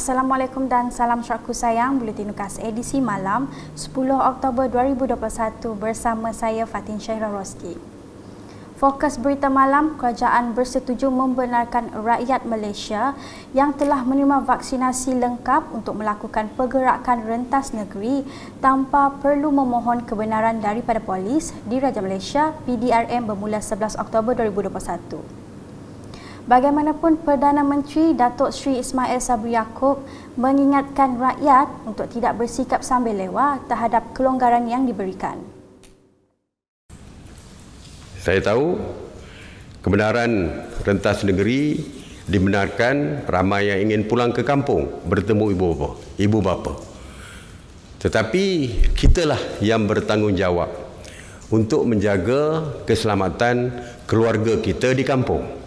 Assalamualaikum dan salam syaraku sayang. Buletin Nukas edisi malam 10 Oktober 2021 bersama saya Fatin Syairah Roski. Fokus berita malam, kerajaan bersetuju membenarkan rakyat Malaysia yang telah menerima vaksinasi lengkap untuk melakukan pergerakan rentas negeri tanpa perlu memohon kebenaran daripada polis di Raja Malaysia PDRM bermula 11 Oktober 2021. Bagaimanapun, Perdana Menteri Datuk Seri Ismail Sabri Yaakob mengingatkan rakyat untuk tidak bersikap sambil lewa terhadap kelonggaran yang diberikan. Saya tahu kebenaran rentas negeri dibenarkan ramai yang ingin pulang ke kampung bertemu ibu bapa. Tetapi kitalah yang bertanggungjawab untuk menjaga keselamatan keluarga kita di kampung.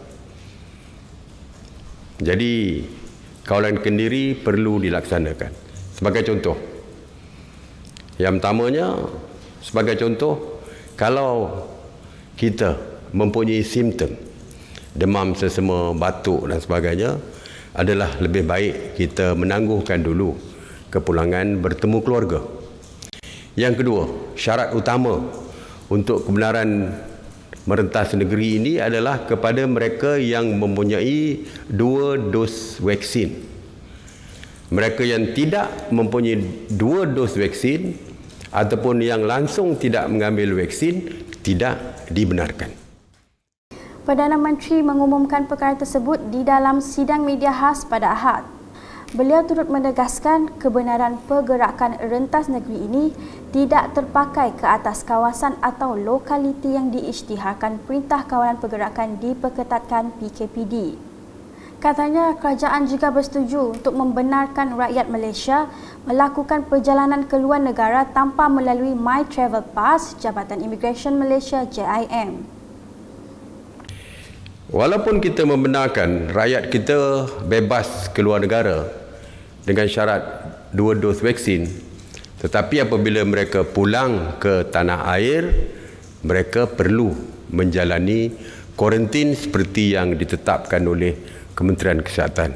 Jadi kawalan kendiri perlu dilaksanakan. Sebagai contoh, yang pertamanya, sebagai contoh, kalau kita mempunyai simptom demam, sesama, batuk dan sebagainya, adalah lebih baik kita menangguhkan dulu kepulangan bertemu keluarga. Yang kedua, syarat utama untuk kebenaran merentas negeri ini adalah kepada mereka yang mempunyai 2 dos vaksin. Mereka yang tidak mempunyai 2 dos vaksin ataupun yang langsung tidak mengambil vaksin tidak dibenarkan. Perdana Menteri mengumumkan perkara tersebut di dalam sidang media khas pada Ahad. Beliau turut menegaskan kebenaran pergerakan rentas negeri ini tidak terpakai ke atas kawasan atau lokaliti yang diisytiharkan Perintah Kawalan Pergerakan diperketatkan PKPD. Katanya, kerajaan juga bersetuju untuk membenarkan rakyat Malaysia melakukan perjalanan ke luar negara tanpa melalui My Travel Pass Jabatan Imigresen Malaysia JIM. Walaupun kita membenarkan rakyat kita bebas ke luar negara dengan syarat 2 dos vaksin, tetapi apabila mereka pulang ke tanah air, mereka perlu menjalani kuarantin seperti yang ditetapkan oleh Kementerian Kesihatan.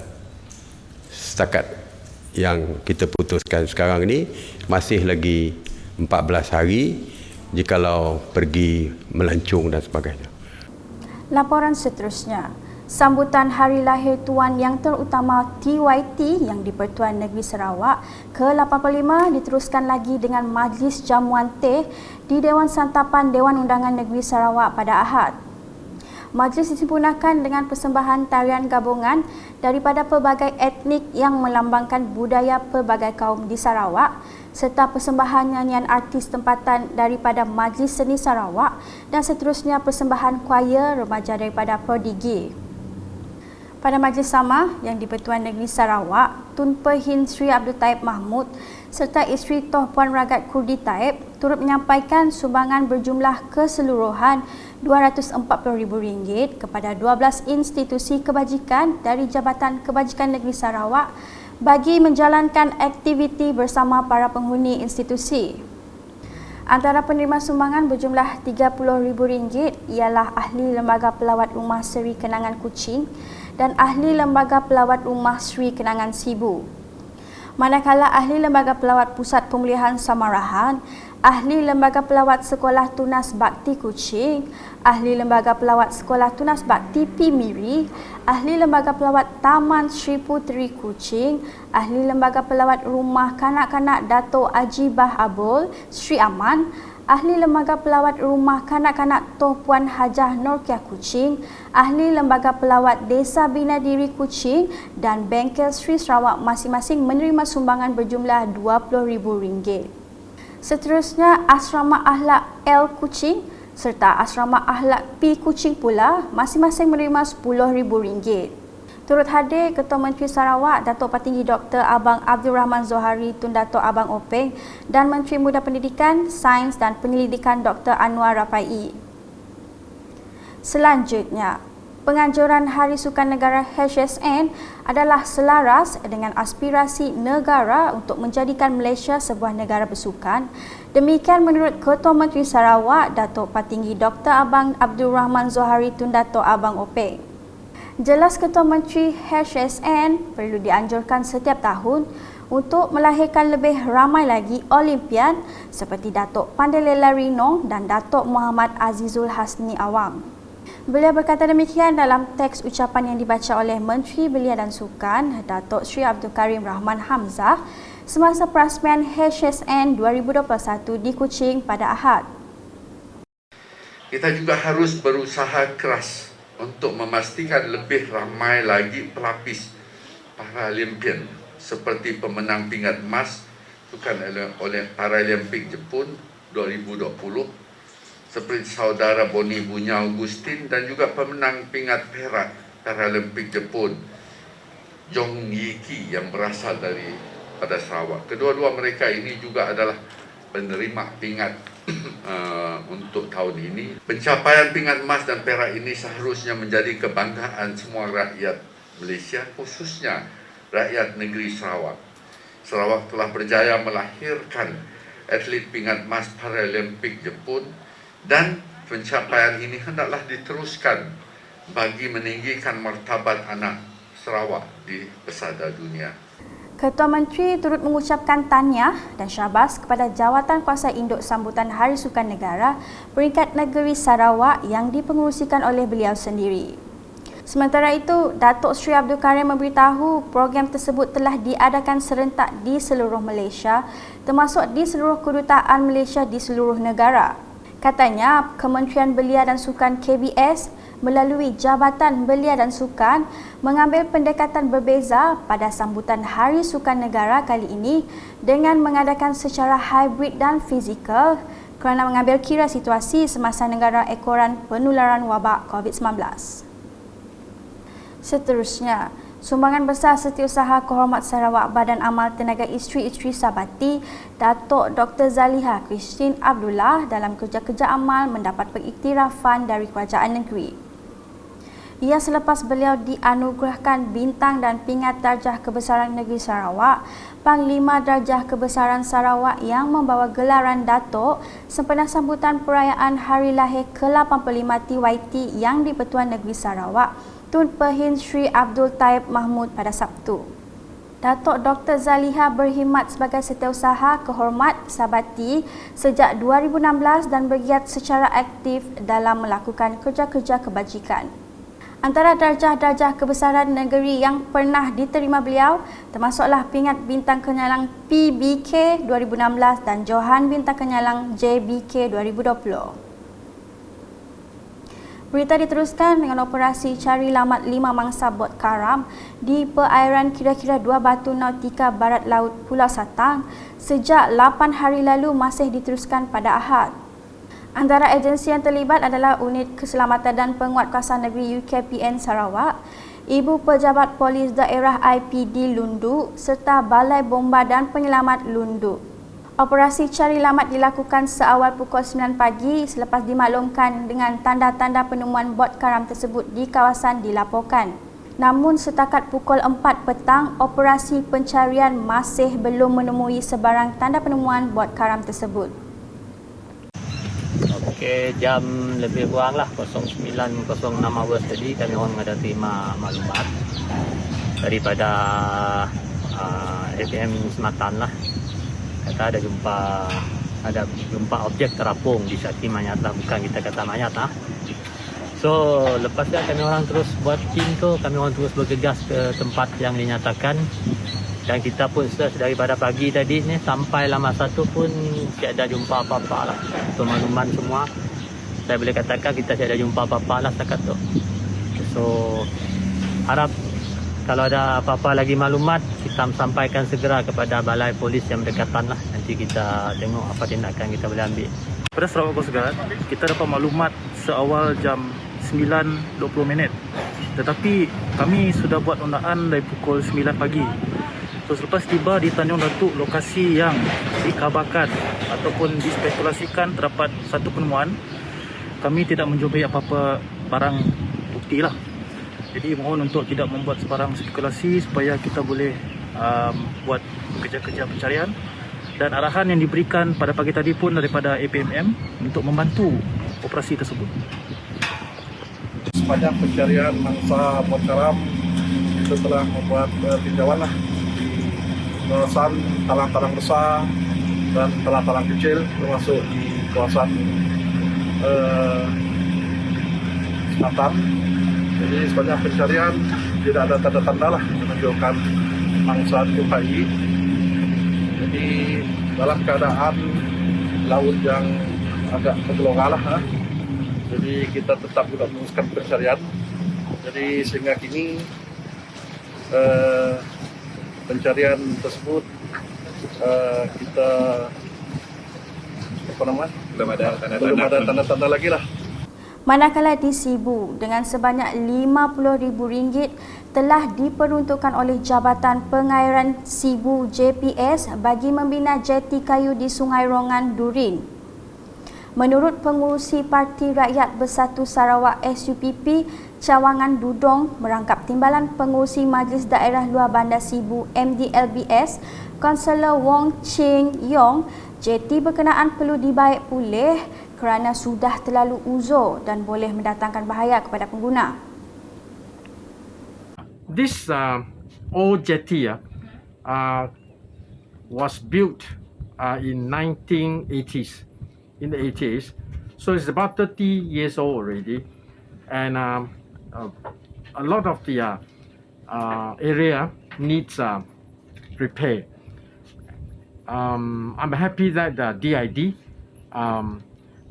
Setakat yang kita putuskan sekarang ini masih lagi 14 hari jikalau pergi melancong dan sebagainya. Laporan seterusnya, sambutan Hari Lahir Tuan Yang Terutama TYT yang di-Pertuan Negeri Sarawak ke-85 diteruskan lagi dengan majlis jamuan teh di Dewan Santapan Dewan Undangan Negeri Sarawak pada Ahad. Majlis disempurnakan dengan persembahan tarian gabungan daripada pelbagai etnik yang melambangkan budaya pelbagai kaum di Sarawak serta persembahan nyanyian artis tempatan daripada Majlis Seni Sarawak dan seterusnya persembahan choir remaja daripada Prodigi. Pada majlis sama yang di-Pertuan Negeri Sarawak, Tun Perhin Sri Abdul Taib Mahmud serta isteri Toh Puan Ragat Kurdi Taib turut menyampaikan sumbangan berjumlah keseluruhan RM240,000 kepada 12 institusi kebajikan dari Jabatan Kebajikan Negeri Sarawak bagi menjalankan aktiviti bersama para penghuni institusi. Antara penerima sumbangan berjumlah RM30,000 ialah Ahli Lembaga Pelawat Rumah Seri Kenangan Kuching dan Ahli Lembaga Pelawat Rumah Seri Kenangan Sibu. Manakala Ahli Lembaga Pelawat Pusat Pemulihan Samarahan, Ahli Lembaga Pelawat Sekolah Tunas Bakti Kuching, Ahli Lembaga Pelawat Sekolah Tunas Bakti Pimiri, Ahli Lembaga Pelawat Taman Sri Puteri Kuching, Ahli Lembaga Pelawat Rumah Kanak-kanak Dato' Aji Bah Abul, Sri Aman, Ahli Lembaga Pelawat Rumah Kanak-kanak Toh Puan Hajah Norkiah Kuching, Ahli Lembaga Pelawat Desa Bina Diri Kuching dan Bengkel Sri Sarawak masing-masing menerima sumbangan berjumlah RM20,000. Seterusnya, Asrama Ahlak L Kuching serta Asrama Ahlak P Kuching pula masing-masing menerima RM10,000. Turut hadir Ketua Menteri Sarawak Datuk Patinggi Dr. Abang Abdul Rahman Zohari Tun Datuk Abang Openg dan Menteri Muda Pendidikan, Sains dan Penyelidikan Dr. Anwar Rafai. Selanjutnya, penganjuran Hari Sukan Negara HSN adalah selaras dengan aspirasi negara untuk menjadikan Malaysia sebuah negara bersukan. Demikian menurut Ketua Menteri Sarawak Datuk Patinggi Dr. Abang Abdul Rahman Zohari Tun Datuk Abang Openg. Jelas Ketua Menteri HSN perlu dianjurkan setiap tahun untuk melahirkan lebih ramai lagi Olimpian seperti Datuk Pandelela Rinong dan Datuk Muhammad Azizul Hasni Awang. Beliau berkata demikian dalam teks ucapan yang dibaca oleh Menteri Belia dan Sukan Datuk Sri Abdul Karim Rahman Hamzah semasa perasmian HSN 2021 di Kuching pada Ahad. Kita juga harus berusaha keras untuk memastikan lebih ramai lagi pelapis Paralimpian seperti pemenang pingat emas Sukan Paralimpik Jepun 2020 seperti saudara Boni Bunya Augustin dan juga pemenang pingat perak Paralimpik Jepun Jong Yiki yang berasal pada Sarawak. Kedua-dua mereka ini juga adalah penerima pingat untuk tahun ini. Pencapaian pingat emas dan perak ini seharusnya menjadi kebanggaan semua rakyat Malaysia, khususnya rakyat negeri Sarawak. Sarawak telah berjaya melahirkan atlet pingat emas Paralimpik Jepun dan pencapaian ini hendaklah diteruskan bagi meninggikan martabat anak Sarawak di pesada dunia. Ketua Menteri turut mengucapkan tahniah dan syabas kepada Jawatan Kuasa Induk sambutan Hari Sukan Negara peringkat negeri Sarawak yang dipengerusikan oleh beliau sendiri. Sementara itu, Datuk Sri Abdul Karim memberitahu program tersebut telah diadakan serentak di seluruh Malaysia, termasuk di seluruh kedutaan Malaysia di seluruh negara. Katanya, Kementerian Belia dan Sukan KBS melalui Jabatan Belia dan Sukan mengambil pendekatan berbeza pada sambutan Hari Sukan Negara kali ini dengan mengadakan secara hybrid dan fizikal kerana mengambil kira situasi semasa negara ekoran penularan wabak COVID-19. Seterusnya, sumbangan besar Setiausaha Kehormat Sarawak Badan Amal Tenaga Isteri-Isteri Sabati, Datuk Dr. Zaliha Christine Abdullah dalam kerja-kerja amal mendapat pengiktirafan dari kerajaan negeri. Ia selepas beliau dianugerahkan bintang dan pingat Darjah Kebesaran Negeri Sarawak, Panglima Darjah Kebesaran Sarawak yang membawa gelaran Datuk sempena sambutan perayaan Hari Lahir ke-85 TYT yang di-Pertuan Negeri Sarawak, Tun Pehin Sri Abdul Taib Mahmud pada Sabtu. Datuk Dr. Zaliha berkhidmat sebagai Setiausaha Kehormat Sabati sejak 2016 dan bergiat secara aktif dalam melakukan kerja-kerja kebajikan. Antara darjah-darjah kebesaran negeri yang pernah diterima beliau termasuklah pingat bintang kenyalang PBK 2016 dan Johan bintang kenyalang JBK 2020. Berita diteruskan dengan operasi cari lamat 5 mangsa bot karam di perairan kira-kira 2 batu nautika barat laut Pulau Satang sejak 8 hari lalu masih diteruskan pada Ahad. Antara agensi yang terlibat adalah Unit Keselamatan dan Penguatkuasaan Negeri UKPN Sarawak, Ibu Pejabat Polis Daerah IPD Lundu serta Balai Bomba dan Penyelamat Lundu. Operasi cari lamat dilakukan seawal pukul 9 pagi selepas dimaklumkan dengan tanda-tanda penemuan bot karam tersebut di kawasan dilaporkan. Namun setakat pukul 4 petang, operasi pencarian masih belum menemui sebarang tanda penemuan bot karam tersebut. Okey, jam lebih kurang lah 09.06 hours tadi kami orang ada terima maklumat daripada APM Sematan lah. Kata ada jumpa objek terapung di Syakti mayat lah, bukan kita kata mayat lah. So lepas tu kami orang terus buat tim tu, kami orang terus bergegas ke tempat yang dinyatakan. Dan kita pun daripada pagi tadi ni sampai lama satu pun tiada jumpa apa-apa lah. Untuk makluman semua, saya boleh katakan kita tiada jumpa apa-apa lah setakat tu. So, harap kalau ada apa-apa lagi maklumat, kita sampaikan segera kepada balai polis yang berdekatan lah. Nanti kita tengok apa tindakan kita boleh ambil. Pada Sarawak Coast Guard, kita dapat maklumat seawal jam 9.20. Tetapi kami sudah buat undaan dari pukul 9 pagi. So, selepas tiba di Tanjung Datuk, lokasi yang dikabarkan ataupun dispekulasikan terdapat satu penemuan, kami tidak menjumpai apa-apa barang bukti lah. Jadi mohon untuk tidak membuat sebarang spekulasi supaya kita boleh buat kerja-kerja pencarian. Dan arahan yang diberikan pada pagi tadi pun daripada APMM untuk membantu operasi tersebut. sepanjang pencarian mangsa Pohon Karam itu telah membuat tinjauan di kawasan talang-talang besar dan talang-talang kecil, termasuk di kawasan selatan. Jadi sepanjang pencarian tidak ada tanda-tanda lah menunjukkan mangsa dijumpai. Jadi dalam keadaan laut yang agak bergelora lah. Jadi kita tetap juga meneruskan pencarian. Jadi sehingga kini pencarian tersebut kita belum ada tanda-tanda lagi lah. Manakala di Sibu dengan sebanyak RM50,000 telah diperuntukkan oleh Jabatan Pengairan Sibu JPS bagi membina jeti kayu di Sungai Rongan, Durin. Menurut pengurusi Parti Rakyat Bersatu Sarawak SUPP, Cawangan Dudong merangkap timbalan pengurusi Majlis Daerah Luar Bandar Sibu MDLBS, Kaunselor Wong Ching Yong, jeti berkenaan perlu dibaik pulih kerana sudah terlalu uzur dan boleh mendatangkan bahaya kepada pengguna. This old jetty was built in 1980s, in the 80s, so it's about 30 years old already, and a lot of the area needs repair. I'm happy that the DID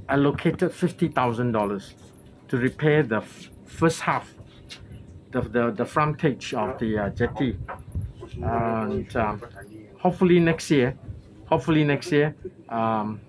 allocated $50,000 to repair the first half, the frontage of the jetty, and hopefully next year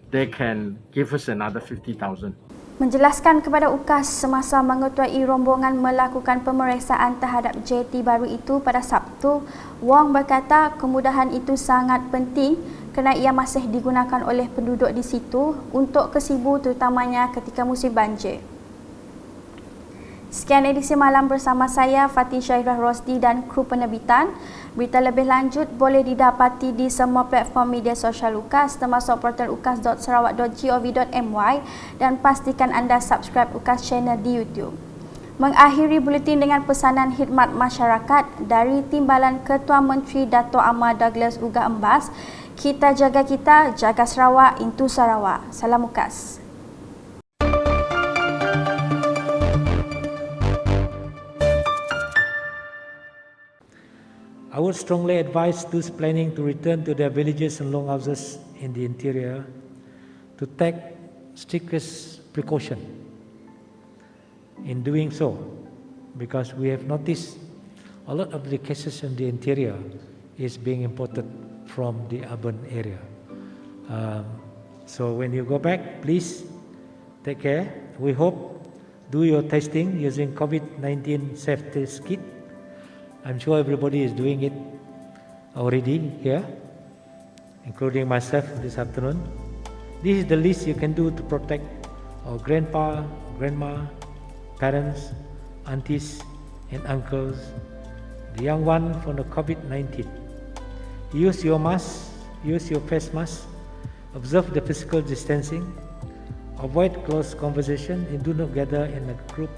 they can give us another 50,000. Menjelaskan kepada UKAS semasa mengetuai rombongan melakukan pemeriksaan terhadap jeti baru itu pada Sabtu, Wong berkata kemudahan itu sangat penting kerana ia masih digunakan oleh penduduk di situ untuk ke Sibu terutamanya ketika musim banjir. Sekian edisi malam bersama saya Fatih Syairah Rosdi dan kru penerbitan. Berita lebih lanjut boleh didapati di semua platform media sosial UKAS termasuk portal ukas.sarawak.gov.my dan pastikan anda subscribe UKAS channel di YouTube. Mengakhiri buletin dengan pesanan khidmat masyarakat dari Timbalan Ketua Menteri Dato' Amar Douglas Uga Embas. Kita jaga kita, jaga Sarawak, Intu Sarawak. Salam UKAS. I would strongly advise those planning to return to their villages and longhouses in the interior to take strictest precaution in doing so, because we have noticed a lot of the cases in the interior is being imported from the urban area. So when you go back, please take care. We hope do your testing using COVID-19 safety kit. I'm sure everybody is doing it already here, including myself this afternoon. This is the least you can do to protect our grandpa, grandma, parents, aunties and uncles, the young one from the COVID-19. Use your mask, use your face mask, observe the physical distancing, avoid close conversation and do not gather in a group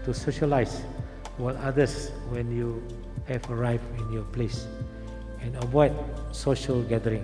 to socialize while others when you have arrived in your place, and avoid social gathering.